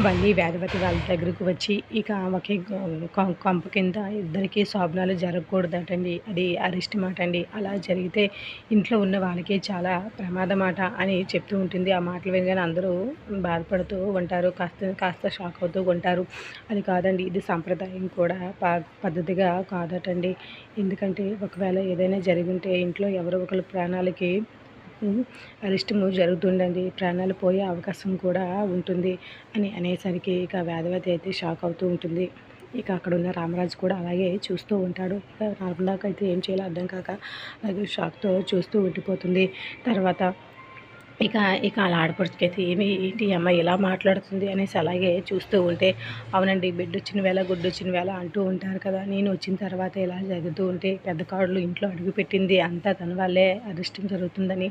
వల్లి వేదవతి వాళ్ళ దగ్గరకు వచ్చి ఇక ఆమెకి కొంప కింద ఇద్దరికి శోభనాలు జరగకూడదటండి. అది అరిష్టి మాట అండి. అలా జరిగితే ఇంట్లో ఉన్న వాళ్ళకి చాలా ప్రమాదమాట అని చెప్తూ ఉంటుంది. ఆ మాటలు వినగానే అందరూ బాధపడుతూ ఉంటారు. కాస్త కాస్త షాక్ అవుతూ ఉంటారు. అది కాదండి, ఇది సంప్రదాయం కూడా పద్ధతిగా కాదటండి. ఎందుకంటే ఒకవేళ ఏదైనా జరిగి ఉంటే ఇంట్లో ఎవరో ఒకరు ప్రాణాలకి అరిష్టము జరుగుతుందండి. ప్రాణాలు పోయే అవకాశం కూడా ఉంటుంది అని అనేసరికి ఇక వేదవతి అయితే షాక్ అవుతూ ఉంటుంది. ఇక అక్కడున్న రామరాజు కూడా అలాగే చూస్తూ ఉంటాడు. ఇక నర్మదాకైతే ఏం చేయాలో అర్థం కాక అలాగే షాక్తో చూస్తూ ఉండిపోతుంది. తర్వాత ఇక ఇక అలా ఆడపడుచుకైతే ఏంటి ఈ అమ్మాయి ఇలా మాట్లాడుతుంది అనేసి అలాగే చూస్తూ ఉంటే, అవునండి, బిడ్డొచ్చిన వేళ గుడ్డొచ్చిన వేళ అంటూ ఉంటారు కదా, నేను వచ్చిన తర్వాత ఇలా జరుగుతూ ఉంటే పెద్ద కాళ్ళు ఇంట్లో అడుగుపెట్టింది అంతా తన వల్లే అరిష్టం జరుగుతుందని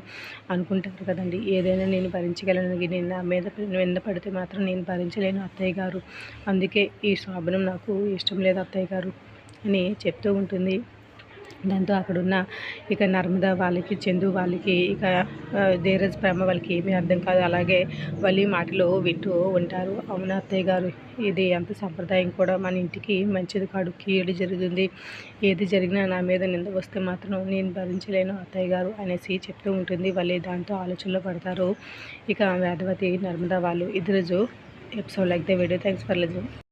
అనుకుంటారు కదండి. ఏదైనా నేను భరించగలను, నేను నా మీద పడితే మాత్రం నేను భరించలేను అత్తయ్య గారు. అందుకే ఈ శోభనం నాకు ఇష్టం లేదు అత్తయ్య గారు అని చెప్తూ ఉంటుంది. దాంతో అక్కడున్న ఇక నర్మద వాళ్ళకి, చందు వాళ్ళకి, ఇక ధీరజ్ ప్రేమ వాళ్ళకి ఏమీ అర్థం కాదు. అలాగే వాళ్ళ మాటలు వింటూ ఉంటారు. అవునా అత్తయ్య గారు, ఇది అంత సంప్రదాయం కూడా మన ఇంటికి మంచిది కాదు, కీడు జరుగుతుంది. ఏది జరిగినా నా మీద నింద వస్తే మాత్రం నేను భరించలేను అత్తయ్య గారు అనేసి చెప్తూ ఉంటుంది. వాళ్ళు దాంతో ఆలోచనలో పడతారు. ఇక వేదవతి, నర్మద వాళ్ళు ఇద్దరు episode like the video. Thanks for listening.